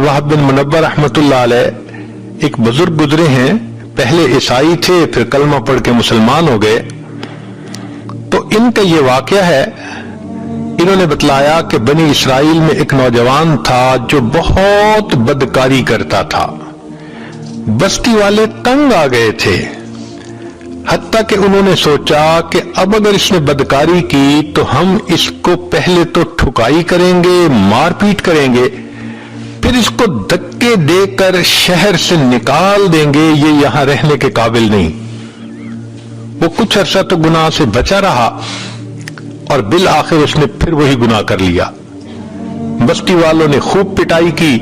وہب بن منبہ رحمۃ اللہ علیہ ایک بزرگ گزرے ہیں، پہلے عیسائی تھے پھر کلمہ پڑھ کے مسلمان ہو گئے. تو ان کا یہ واقعہ ہے، انہوں نے بتلایا کہ بنی اسرائیل میں ایک نوجوان تھا جو بہت بدکاری کرتا تھا. بستی والے تنگ آ گئے تھے، حتیٰ کہ انہوں نے سوچا کہ اب اگر اس نے بدکاری کی تو ہم اس کو پہلے تو ٹھکائی کریں گے، مار پیٹ کریں گے، پھر اس کو دھکے دے کر شہر سے نکال دیں گے، یہ یہاں رہنے کے قابل نہیں. وہ کچھ عرصہ تو گناہ سے بچا رہا اور بالآخر اس نے پھر وہی گناہ کر لیا. بستی والوں نے خوب پٹائی کی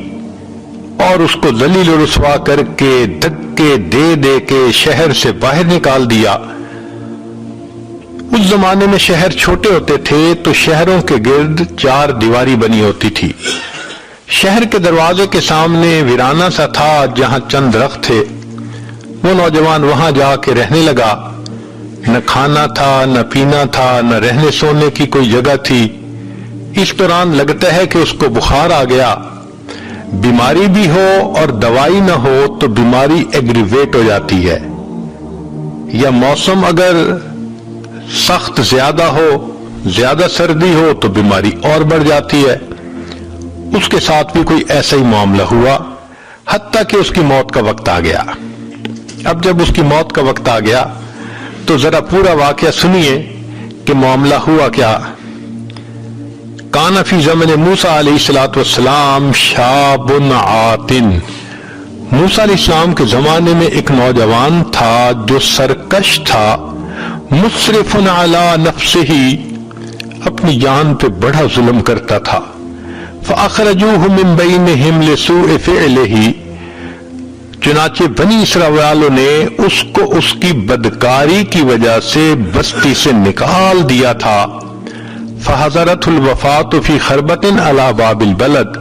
اور اس کو ذلیل و رسوا کر کے دھکے دے دے کے شہر سے باہر نکال دیا. اس زمانے میں شہر چھوٹے ہوتے تھے تو شہروں کے گرد 4 دیواری بنی ہوتی تھی. شہر کے دروازے کے سامنے ویرانہ سا تھا جہاں چند درخت تھے. وہ نوجوان وہاں جا کے رہنے لگا. نہ کھانا تھا، نہ پینا تھا، نہ رہنے سونے کی کوئی جگہ تھی. اس دوران لگتا ہے کہ اس کو بخار آ گیا. بیماری بھی ہو اور دوائی نہ ہو تو بیماری ایگریویٹ ہو جاتی ہے، یا موسم اگر سخت زیادہ ہو، زیادہ سردی ہو تو بیماری اور بڑھ جاتی ہے. اس کے ساتھ بھی کوئی ایسا ہی معاملہ ہوا، حتیٰ کہ اس کی موت کا وقت آ گیا. اب جب اس کی موت کا وقت آ گیا تو ذرا پورا واقعہ سنیے کہ معاملہ ہوا کیا. کان فی زمن موسیٰ علیہ السلام شاب عاتن. موسیٰ علیہ السلام کے زمانے میں ایک نوجوان تھا جو سرکش تھا. مسرف علی نفسہ، اپنی جان پہ بڑا ظلم کرتا تھا. فاخرجوہ من بینہم لسوء فعلہ، چنانچہ بنی اسرائیل والوں نے اس کو اس کی بدکاری کی وجہ سے بستی سے نکال دیا تھا. فحضرت الوفات فی خربۃ علی باب البلد،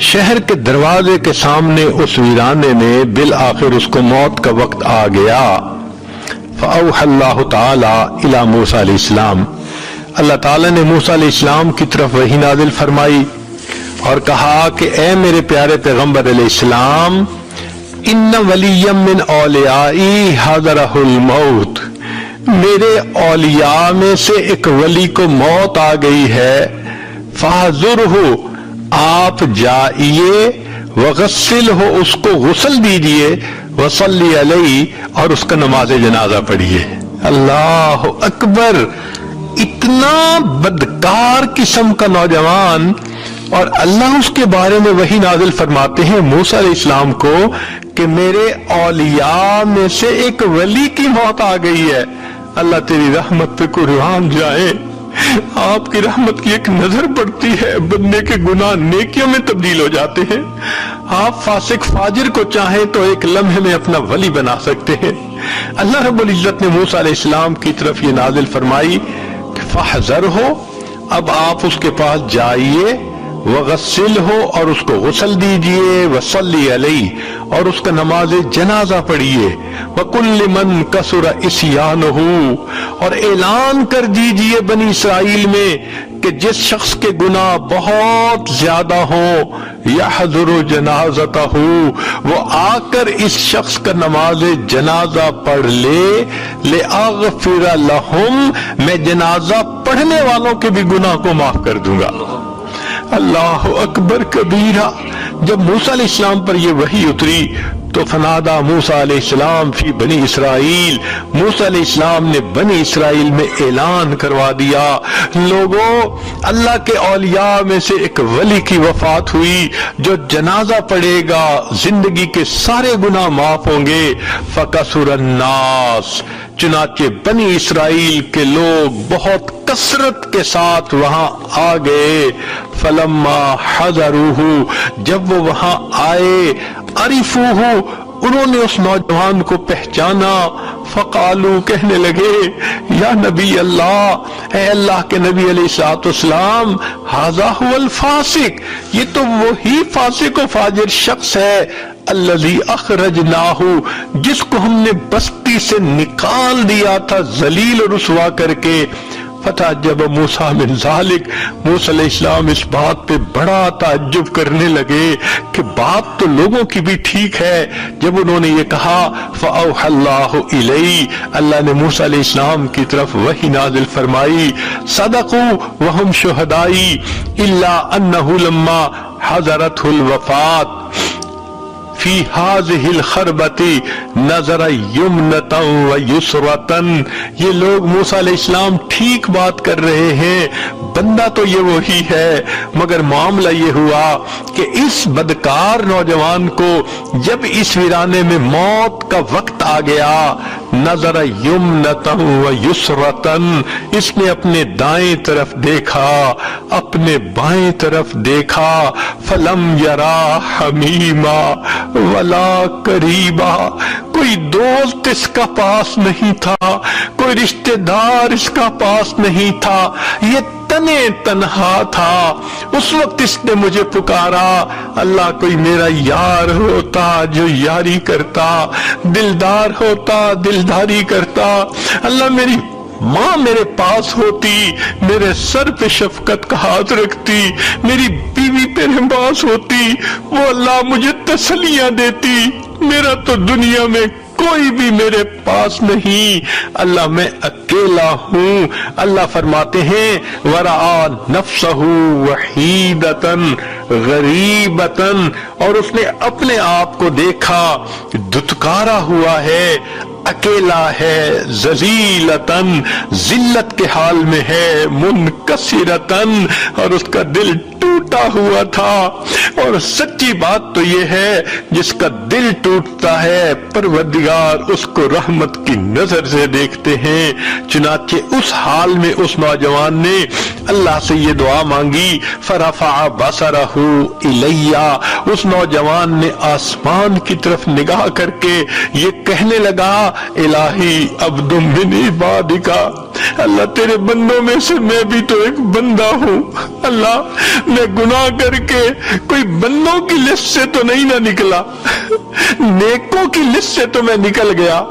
شہر کے دروازے کے سامنے اس ویرانے میں بالآخر اس کو موت کا وقت آ گیا. فاوحى اللہ تعالی الی موسیٰ علیہ السلام، اللہ تعالی نے موسیٰ علیہ السلام کی طرف وحی نازل فرمائی اور کہا کہ اے میرے پیارے پیغمبر علیہ السلام، ان ولی من اولیائی حضرہ الموت، میرے اولیاء میں سے ایک ولی کو موت آ گئی ہے. فاحذرہ، آپ جائیے، وغسلہ، اس کو غسل دیجئے، وصلی علیہ، اور اس کا نماز جنازہ پڑھیے. اللہ اکبر! اتنا بدکار قسم کا نوجوان، اور اللہ اس کے بارے میں وہی نازل فرماتے ہیں موسیٰ علیہ السلام کو کہ میرے اولیاء میں سے ایک ولی کی موت آ گئی ہے. اللہ تیری رحمت پہ قربان جائے. آپ کی رحمت کی ایک نظر پڑتی ہے، بندے کے گناہ نیکیوں میں تبدیل ہو جاتے ہیں. آپ فاسق فاجر کو چاہیں تو ایک لمحے میں اپنا ولی بنا سکتے ہیں. اللہ رب العزت نے موسیٰ علیہ السلام کی طرف یہ نازل فرمائی کہ فاحذرہ، اب آپ اس کے پاس جائیے، وغسلہ، اور اس کو غسل دیجئے، وصلی علیہ، اور اس کا نماز جنازہ پڑھیے. وَقُلْ مَنْ كَثُرَ عِصْيَانُهُ، اور اعلان کر دیجئے بنی اسرائیل میں کہ جس شخص کے گناہ بہت زیادہ ہوں، يَحْضُرُ جَنَازَتَهُ، وہ آ کر اس شخص کا نماز جنازہ پڑھ لے. لِأَغْفِرَ لَهُمْ، میں جنازہ پڑھنے والوں کے بھی گناہ کو معاف کر دوں گا. اللہ اکبر کبیرہ. جب موسیٰ علیہ السلام پر یہ وحی اتری تو فنادا موسیٰ علیہ السلام فی بنی اسرائیل، موسیٰ علیہ السلام نے بنی اسرائیل میں اعلان کروا دیا، لوگوں، اللہ کے اولیاء میں سے ایک ولی کی وفات ہوئی جو جنازہ پڑے گا، زندگی کے سارے گناہ معاف ہوں گے. فَكَثُرَ النَّاسِ، چنانچہ بنی اسرائیل کے لوگ بہت کثرت کے ساتھ وہاں آ گئے. فَلَمَّا حَضَرُوهُ، جب وہ وہاں آئے، عَرِفُوهُ، انہوں نے اس نوجوان کو پہچانا. فقالو، کہنے لگے، یا نبی اللہ، اے اللہ کے نبی علیہ السلام، ھذا هو الفاسق، یہ تو وہی فاسق و فاجر شخص ہے، الذی اخرجناہ، جس کو ہم نے بستی سے نکال دیا تھا ذلیل و رسوا کر کے. فتعجب موسیٰ من ذالک، موسیٰ علیہ السلام اس بات پہ بڑا تعجب کرنے لگے کہ بات تو لوگوں کی بھی ٹھیک ہے۔ جب انہوں نے یہ کہا فَأَوْحَى اللَّهُ إِلَيْهِ، اللہ نے موسیٰ علیہ السلام کی طرف وحی نازل فرمائی، صدقوا وهم شہدائی الا انہ لما حضرته الوفات فی هذه الخربة نظر یمنۃ و یسرۃ۔ یہ لوگ موسیٰ علیہ السلام ٹھیک بات کر رہے ہیں، بندہ تو یہ وہی ہے، مگر معاملہ یہ ہوا کہ اس بدکار نوجوان کو جب اس ویرانے میں موت کا وقت آ گیا، نظر یمنۃ و یسرۃ، اس نے اپنے دائیں طرف دیکھا، اپنے بائیں طرف دیکھا، فلم یرا حمیما ولا قریبا، کوئی دوست اس کا پاس نہیں تھا، کوئی رشتہ دار اس کا پاس نہیں تھا، یہ تنے تنہا تھا۔ اس وقت اس نے مجھے پکارا، اللہ کوئی میرا یار ہوتا جو یاری کرتا، دلدار ہوتا دلداری کرتا، اللہ میری ماں میرے پاس ہوتی، میرے سر پہ شفقت کا ہاتھ رکھتی، میری بیوی میرے پاس ہوتی، وہ اللہ مجھے تسلیاں دیتی، میرا تو دنیا میں کوئی بھی میرے پاس نہیں، اللہ میں اکیلا ہوں۔ اللہ فرماتے ہیں وَرَآ نَفْسَهُ وَحِيدَةً غَرِيبَةً، اور اس نے اپنے آپ کو دیکھا دھتکارا ہوا ہے، اکیلا ہے، ذلیلتن، ذلت کے حال میں ہے، منکسرتن، اور اس کا دل ٹوٹا ہوا تھا۔ اور سچی بات تو یہ ہے جس کا دل ٹوٹتا ہے پروردگار اس کو رحمت کی نظر سے دیکھتے ہیں۔ چنانچہ اس حال میں اس نوجوان نے اللہ سے یہ دعا مانگی، فرفع بصرہ الیہ، اس نوجوان نے آسمان کی طرف نگاہ کر کے یہ کہنے لگا الہی عبد من عبادک، اللہ تیرے بندوں میں سے میں بھی تو ایک بندہ ہوں، اللہ میں گناہ کر کے کوئی بندوں کی لسٹ سے تو نہیں نہ نکلا، نیکوں کی لسٹ سے تو میں نکل گیا،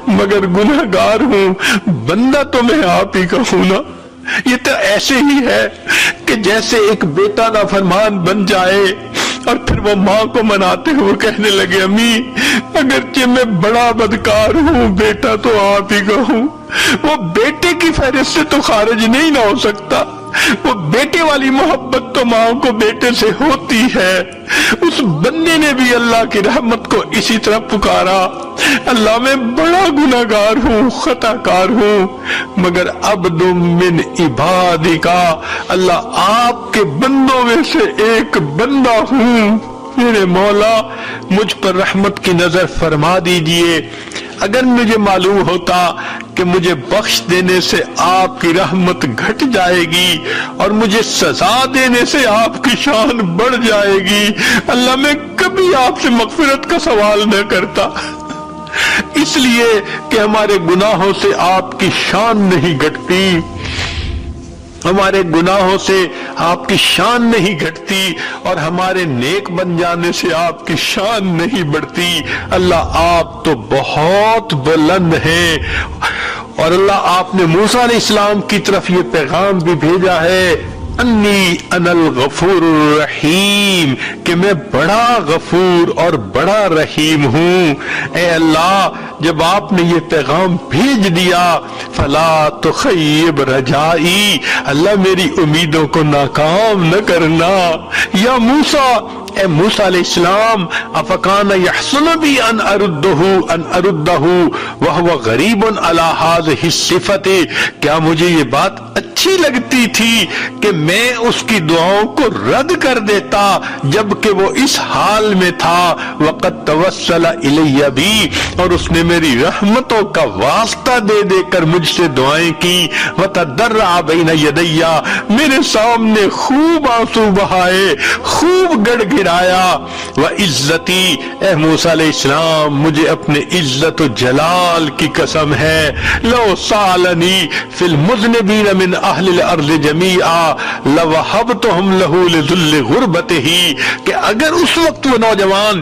مگر گناہگار ہوں، بندہ تو میں آپ ہی کا ہوں نا۔ یہ تو ایسے ہی ہے کہ جیسے ایک بیٹا نافرمان بن جائے اور پھر وہ ماں کو مناتے ہوئے کہنے لگے امی اگرچہ میں بڑا بدکار ہوں، بیٹا تو آپ ہی کا ہوں، وہ بیٹے کی فہرست سے تو خارج نہیں نہ ہو سکتا، وہ بیٹے والی محبت تو ماں کو بیٹے سے ہوتی ہے۔ اس بندے نے بھی اللہ کی رحمت کو اسی طرح پکارا، اللہ میں بڑا گناہگار ہوں، خطا کار ہوں، مگر عبد من عبادک، اللہ آپ کے بندوں میں سے ایک بندہ ہوں، میرے مولا مجھ پر رحمت کی نظر فرما دیجئے۔ اگر مجھے معلوم ہوتا کہ مجھے بخش دینے سے آپ کی رحمت گھٹ جائے گی اور مجھے سزا دینے سے آپ کی شان بڑھ جائے گی، اللہ میں کبھی آپ سے مغفرت کا سوال نہ کرتا، اس لیے کہ ہمارے گناہوں سے آپ کی شان نہیں گھٹتی، ہمارے گناہوں سے آپ کی شان نہیں گھٹتی، اور ہمارے نیک بن جانے سے آپ کی شان نہیں بڑھتی۔ اللہ آپ تو بہت بلند ہیں، اور اللہ آپ نے موسیٰ علیہ السلام کی طرف یہ پیغام بھی بھیجا ہے انی انا الغفور الرحیم، کہ میں بڑا غفور اور بڑا رحیم ہوں۔ اے اللہ جب آپ نے یہ پیغام بھیج دیا فلا تخیب رجائی، اللہ میری امیدوں کو ناکام نہ کرنا۔ یا موسیٰ، اے موسیٰ علیہ السلام، افکان یحسن بی ان اردہ وہو غریب علی ہذہ الصفۃ، کیا مجھے یہ بات اچھی لگتی تھی کہ میں اس کی دعاؤں کو رد کر دیتا جبکہ وہ اس حال میں تھا، وقد توسل الی بی، اور اس نے میری رحمتوں کا واسطہ دے دے کر مجھ سے دعائیں کی، وتضرع بین یدی، میرے سامنے خوب آنسو بہائے، خوب گڑ گڑایا، وعزتی، اے موسیٰ علیہ السلام مجھے اپنے عزت و جلال کی قسم ہے، لو سالنی فی المذنبین من اہل الارض جمیعا لوہبتہم لہ لذل غربتہ، کہ اگر اس وقت وہ نوجوان